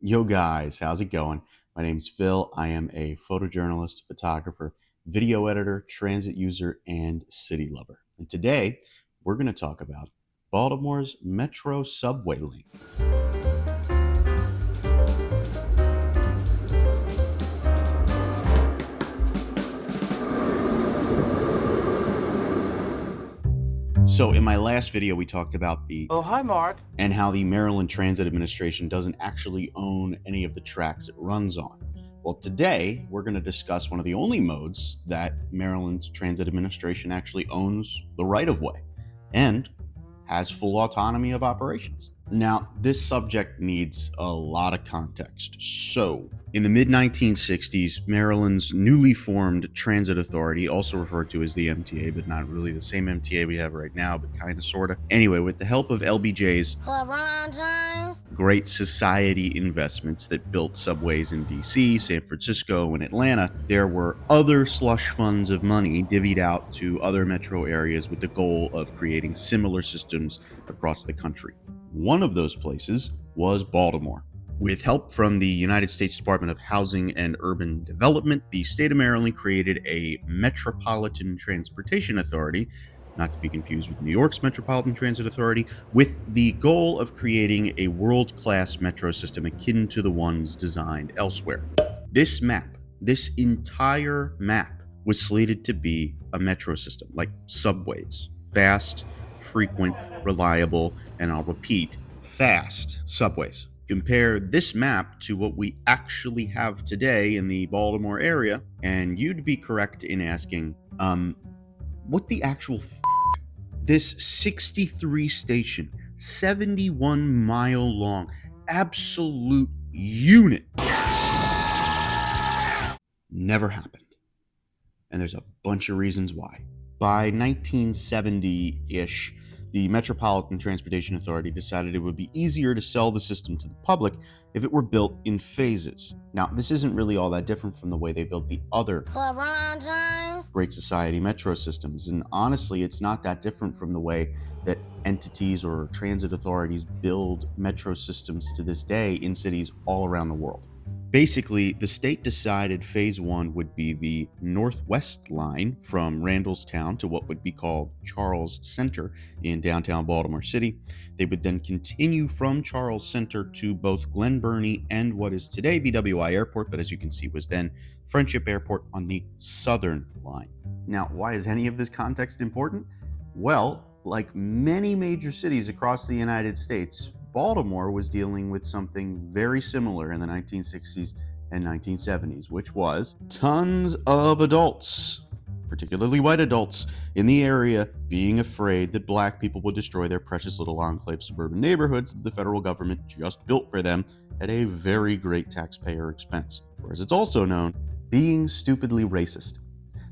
Yo guys, how's it going? My name's Phil. I am a photojournalist, photographer, video editor, transit user, and city lover. And today we're going to talk about Baltimore's Metro subway link. So in my last video, we talked about Hi, Mark. and how the Maryland Transit Administration doesn't actually own any of the tracks it runs on. Well, today we're going to discuss one of the only modes that Maryland's Transit Administration actually owns the right-of-way and has full autonomy of operations. Now, this subject needs a lot of context. So, in the mid-1960s, Maryland's newly formed transit authority, also referred to as the MTA, but not really the same MTA we have right now, but kind of, sort of. Anyway, with the help of LBJ's Great Society investments that built subways in DC, San Francisco, and Atlanta, there were other slush funds of money divvied out to other metro areas with the goal of creating similar systems across the country. One of those places was Baltimore. With help from the United States Department of Housing and Urban Development, the state of Maryland created a Metropolitan Transportation Authority, not to be confused with New York's Metropolitan Transit Authority, with the goal of creating a world-class metro system akin to the ones designed elsewhere. This entire map, was slated to be a metro system, like subways. Fast, frequent, reliable, and I'll repeat, fast subways. Compare this map to what we actually have today in the Baltimore area, and you'd be correct in asking, what the actual this 63 station, 71 mile long, absolute unit never happened. And there's a bunch of reasons why. By 1970-ish, the Metropolitan Transportation Authority decided it would be easier to sell the system to the public if it were built in phases. Now, this isn't really all that different from the way they built the other Great Society metro systems, and honestly, it's not that different from the way that entities or transit authorities build metro systems to this day in cities all around the world. Basically, the state decided phase one would be the northwest line from Randallstown to what would be called Charles Center in downtown Baltimore City. They would then continue from Charles Center to both Glen Burnie and what is today BWI Airport, but as you can see was then Friendship Airport on the southern line. Now, why is any of this context important? Well, like many major cities across the United States, Baltimore was dealing with something very similar in the 1960s and 1970s, which was tons of adults, particularly white adults, in the area being afraid that black people would destroy their precious little enclave suburban neighborhoods that the federal government just built for them at a very great taxpayer expense. Or as it's also known, being stupidly racist.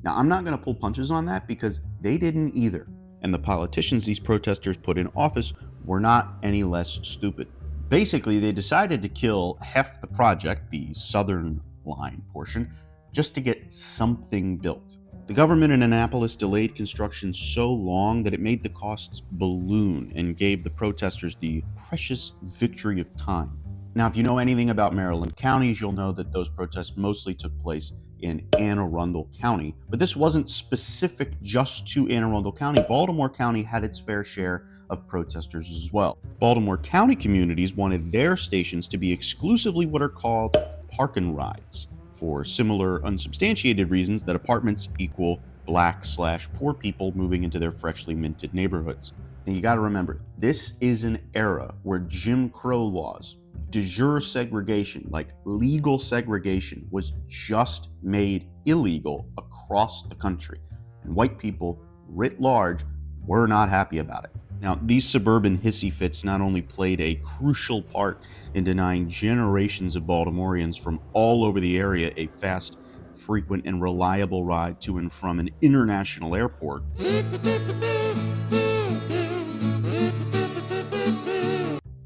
Now, I'm not going to pull punches on that because they didn't either. And the politicians these protesters put in office were not any less stupid. Basically, they decided to kill half the project, the southern line portion, just to get something built. The government in Annapolis delayed construction so long that it made the costs balloon and gave the protesters the precious victory of time. Now, if you know anything about Maryland counties, you'll know that those protests mostly took place in Anne Arundel County, but this wasn't specific just to Anne Arundel County. Baltimore County had its fair share of protesters as well. Baltimore County communities wanted their stations to be exclusively what are called park and rides, for similar unsubstantiated reasons that apartments equal black/poor people moving into their freshly minted neighborhoods. Now you gotta remember, this is an era where Jim Crow laws, de jure segregation, like legal segregation, was just made illegal across the country. And white people, writ large, were not happy about it. Now, these suburban hissy fits not only played a crucial part in denying generations of Baltimoreans from all over the area a fast, frequent, and reliable ride to and from an international airport,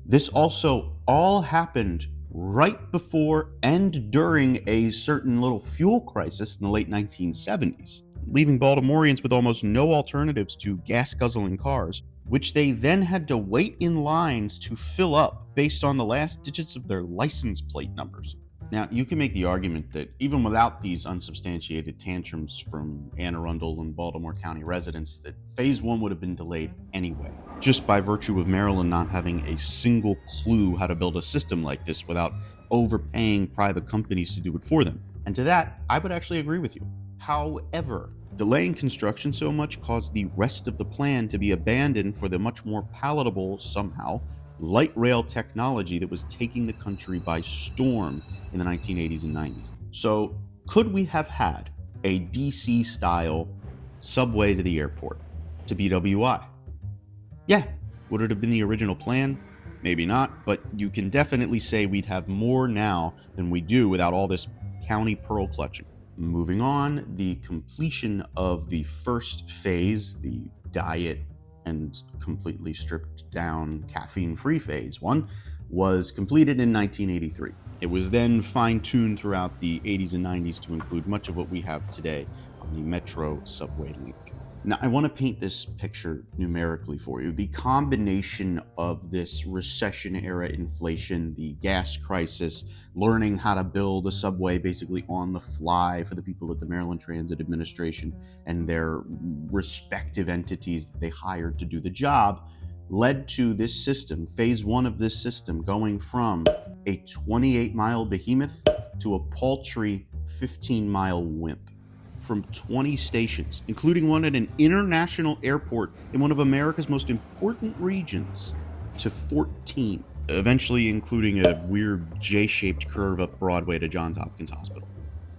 this also all happened right before and during a certain little fuel crisis in the late 1970s, leaving Baltimoreans with almost no alternatives to gas-guzzling cars. which they then had to wait in lines to fill up based on the last digits of their license plate numbers. Now, you can make the argument that even without these unsubstantiated tantrums from Anne Arundel and Baltimore County residents, that Phase 1 would have been delayed anyway, just by virtue of Maryland not having a single clue how to build a system like this without overpaying private companies to do it for them. And to that, I would actually agree with you. However, delaying construction so much caused the rest of the plan to be abandoned for the much more palatable, somehow, light rail technology that was taking the country by storm in the 1980s and 90s. So, could we have had a DC style subway to the airport, to BWI? Yeah. Would it have been the original plan? Maybe not, but you can definitely say we'd have more now than we do without all this county pearl clutching. Moving on, the completion of the first phase, the diet and completely stripped down caffeine-free Phase 1, was completed in 1983. It was then fine-tuned throughout the 80s and 90s to include much of what we have today on the Metro subway link. Now, I want to paint this picture numerically for you. The combination of this recession-era inflation, the gas crisis, learning how to build a subway basically on the fly for the people at the Maryland Transit Administration and their respective entities that they hired to do the job, led to this system, Phase 1 of this system, going from a 28-mile behemoth to a paltry 15-mile wimp. From 20 stations, including one at an international airport in one of America's most important regions, to 14, eventually including a weird J-shaped curve up Broadway to Johns Hopkins Hospital.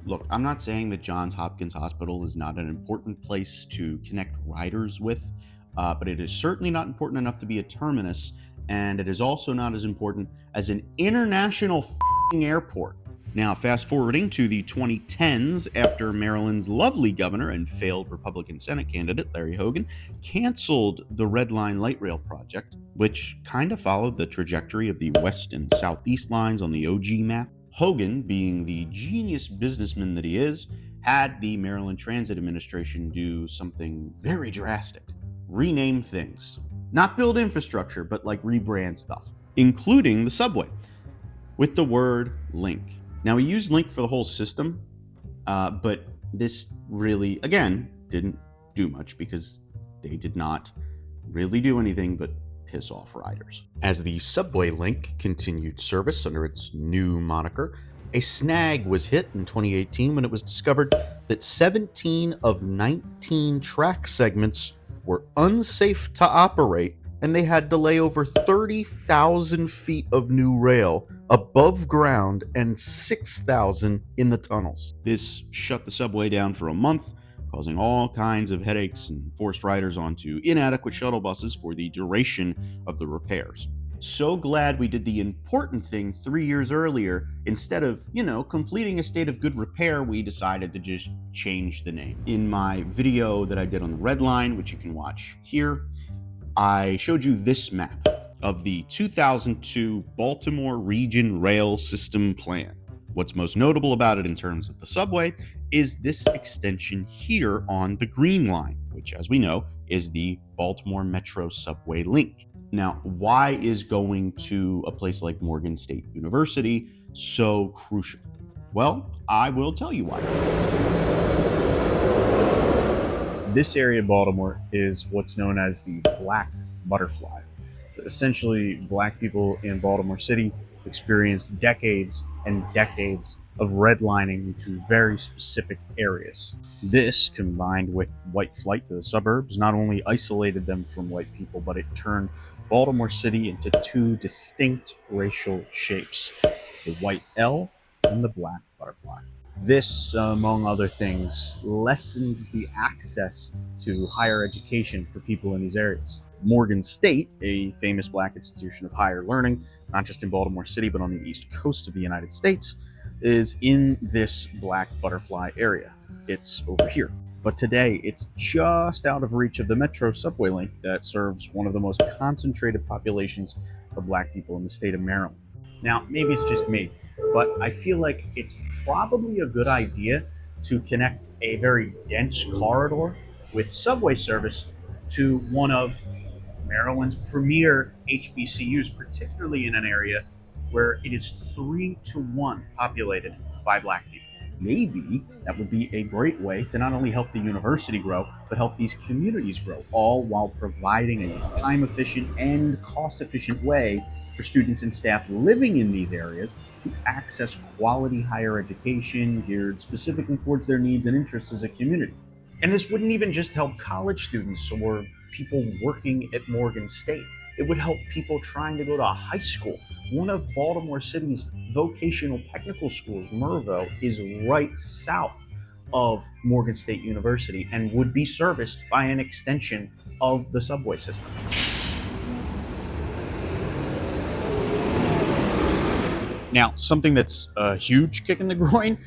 Look, I'm not saying that Johns Hopkins Hospital is not an important place to connect riders with, but it is certainly not important enough to be a terminus, and it is also not as important as an international airport. Now, fast forwarding to the 2010s, after Maryland's lovely governor and failed Republican Senate candidate Larry Hogan canceled the Red Line Light Rail project, which kind of followed the trajectory of the west and southeast lines on the OG map. Hogan, being the genius businessman that he is, had the Maryland Transit Administration do something very drastic. Rename things. Not build infrastructure, but like rebrand stuff, including the subway, with the word link. Now, we used link for the whole system, but this really, again, didn't do much because they did not really do anything but piss off riders. As the subway link continued service under its new moniker, a snag was hit in 2018 when it was discovered that 17 of 19 track segments were unsafe to operate, and they had to lay over 30,000 feet of new rail above ground and 6,000 in the tunnels. This shut the subway down for a month, causing all kinds of headaches and forced riders onto inadequate shuttle buses for the duration of the repairs. So glad we did the important thing 3 years earlier. Instead of, completing a state of good repair, we decided to just change the name. In my video that I did on the Red Line, which you can watch here, I showed you this map of the 2002 Baltimore Region Rail System Plan. What's most notable about it in terms of the subway is this extension here on the Green Line, which, as we know, is the Baltimore Metro subway link. Now, why is going to a place like Morgan State University so crucial? Well, I will tell you why. This area of Baltimore is what's known as the Black Butterfly. Essentially, Black people in Baltimore City experienced decades and decades of redlining into very specific areas. This, combined with white flight to the suburbs, not only isolated them from white people, but it turned Baltimore City into two distinct racial shapes, the white L and the black butterfly. This, among other things, lessened the access to higher education for people in these areas. Morgan State, a famous Black institution of higher learning, not just in Baltimore City, but on the East Coast of the United States, is in this Black Butterfly area. It's over here. But today, it's just out of reach of the Metro subway link that serves one of the most concentrated populations of Black people in the state of Maryland. Now, maybe it's just me, but I feel like it's probably a good idea to connect a very dense corridor with subway service to one of Maryland's premier HBCUs, particularly in an area where it is 3-1 populated by Black people. Maybe that would be a great way to not only help the university grow, but help these communities grow, all while providing a time-efficient and cost-efficient way for students and staff living in these areas to access quality higher education geared specifically towards their needs and interests as a community. And this wouldn't even just help college students or people working at Morgan State. It would help people trying to go to high school. One of Baltimore City's vocational technical schools, Mervo, is right south of Morgan State University and would be serviced by an extension of the subway system. Now, something that's a huge kick in the groin,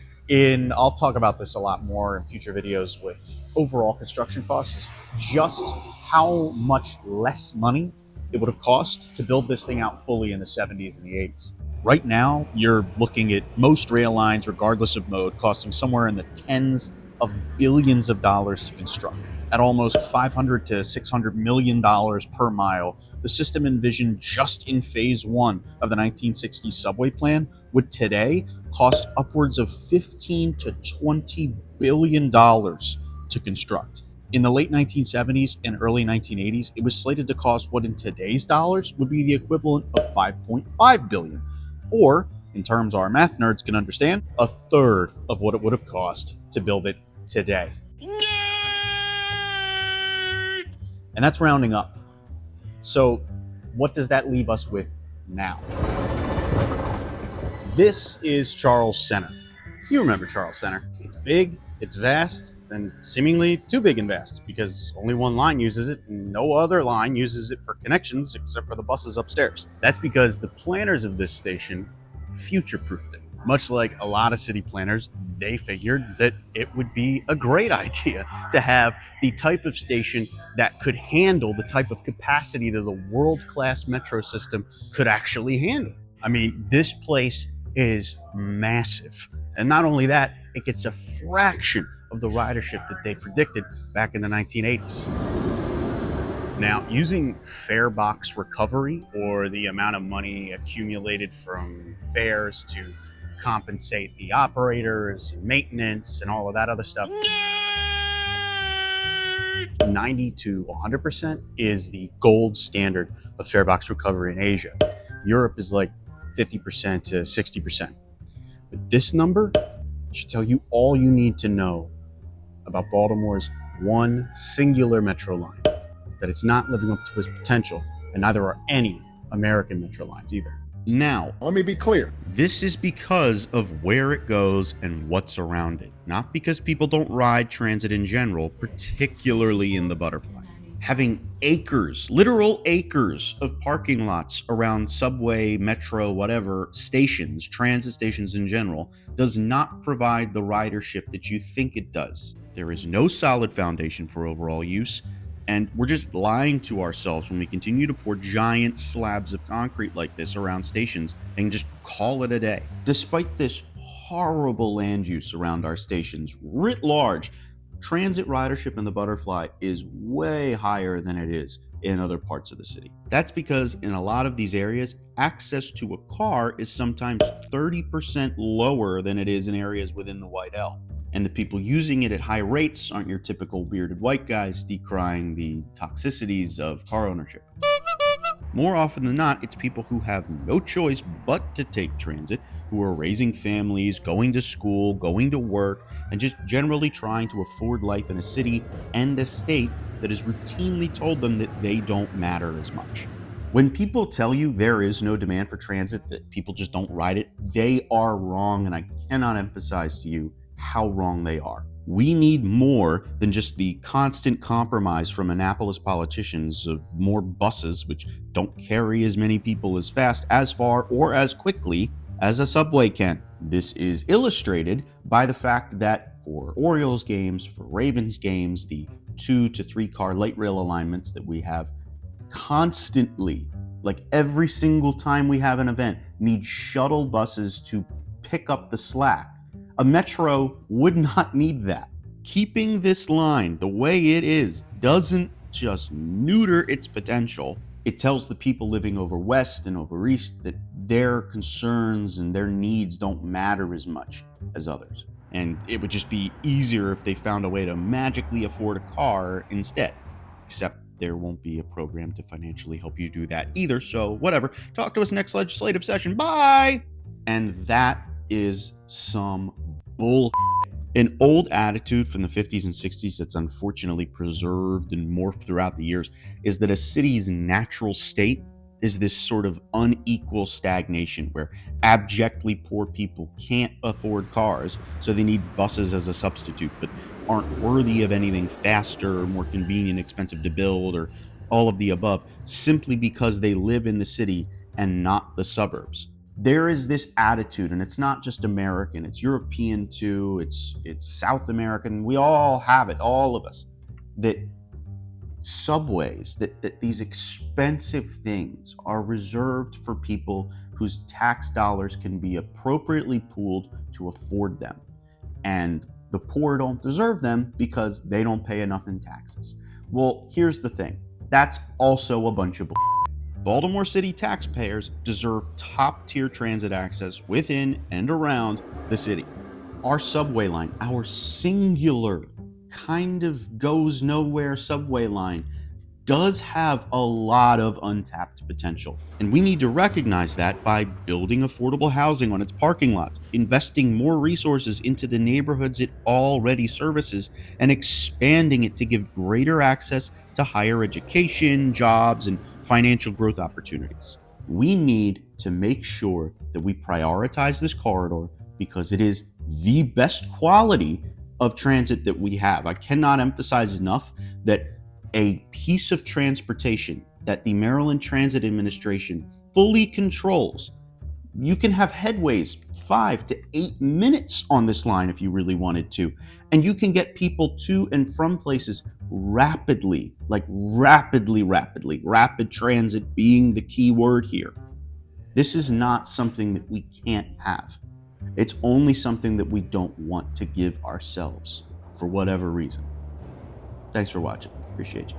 I'll talk about this a lot more in future videos with overall construction costs, is just how much less money it would have cost to build this thing out fully in the 70s and the 80s. Right now, you're looking at most rail lines, regardless of mode, costing somewhere in the tens of billions of dollars to construct. At almost $500 to $600 million per mile, the system envisioned just in phase one of the 1960 subway plan would today cost upwards of $15 to $20 billion to construct. In the late 1970s and early 1980s, it was slated to cost what in today's dollars would be the equivalent of $5.5 billion, or, in terms our math nerds can understand, a third of what it would have cost to build it today. And that's rounding up. So what does that leave us with now? This is Charles Center. You remember Charles Center. It's big, it's vast, and seemingly too big and vast because only one line uses it and no other line uses it for connections except for the buses upstairs. That's because the planners of this station future-proofed it. Much like a lot of city planners, they figured that it would be a great idea to have the type of station that could handle the type of capacity that the world-class metro system could actually handle. I mean, this place is massive. And not only that, it gets a fraction of the ridership that they predicted back in the 1980s. Now, using fare box recovery, or the amount of money accumulated from fares to compensate the operators and maintenance and all of that other stuff, 90 to 100% is the gold standard of fare box recovery in Asia. Europe is like 50% to 60%. But this number should tell you all you need to know about Baltimore's one singular metro line, that it's not living up to its potential, and neither are any American metro lines either. Now, let me be clear. This is because of where it goes and what's around it, not because people don't ride transit in general, particularly in the Butterfly. Having acres, literal acres of parking lots around subway, metro, whatever stations, transit stations in general, does not provide the ridership that you think it does. There is no solid foundation for overall use, and we're just lying to ourselves when we continue to pour giant slabs of concrete like this around stations and just call it a day. Despite this horrible land use around our stations writ large, transit ridership in the Butterfly is way higher than it is in other parts of the city. That's because in a lot of these areas, access to a car is sometimes 30% lower than it is in areas within the White L. And the people using it at high rates aren't your typical bearded white guys decrying the toxicities of car ownership. More often than not, it's people who have no choice but to take transit, who are raising families, going to school, going to work, and just generally trying to afford life in a city and a state that has routinely told them that they don't matter as much. When people tell you there is no demand for transit, that people just don't ride it, they are wrong, and I cannot emphasize to you how wrong they are. We need more than just the constant compromise from Annapolis politicians of more buses, which don't carry as many people as fast, as far, or as quickly as a subway can. This is illustrated by the fact that for Orioles games, for Ravens games, the 2 to 3 car light rail alignments that we have constantly, like every single time we have an event, need shuttle buses to pick up the slack. A metro would not need that. Keeping this line the way it is doesn't just neuter its potential. It tells the people living over west and over east that their concerns and their needs don't matter as much as others. And it would just be easier if they found a way to magically afford a car instead. Except there won't be a program to financially help you do that either. So whatever. Talk to us next legislative session. Bye! And that is some bull. An old attitude from the 50s and 60s that's unfortunately preserved and morphed throughout the years is that a city's natural state is this sort of unequal stagnation where abjectly poor people can't afford cars, so they need buses as a substitute, but aren't worthy of anything faster or more convenient, expensive to build, or all of the above, simply because they live in the city and not the suburbs. There is this attitude, and it's not just American, it's European too, it's South American, we all have it, all of us, that subways, that these expensive things are reserved for people whose tax dollars can be appropriately pooled to afford them. And the poor don't deserve them because they don't pay enough in taxes. Well, here's the thing. That's also a bunch of bull. Baltimore City taxpayers deserve top-tier transit access within and around the city. Our subway line, our singular kind of goes nowhere subway line, does have a lot of untapped potential. And we need to recognize that by building affordable housing on its parking lots, investing more resources into the neighborhoods it already services, and expanding it to give greater access to higher education, jobs, and financial growth opportunities. We need to make sure that we prioritize this corridor because it is the best quality of transit that we have. I cannot emphasize enough that a piece of transportation that the Maryland Transit Administration fully controls, you can have headways 5 to 8 minutes on this line if you really wanted to, and you can get people to and from places rapidly, like rapid transit being the key word here. This is not something that we can't have. It's only something that we don't want to give ourselves for whatever reason. Thanks for watching. Appreciate you.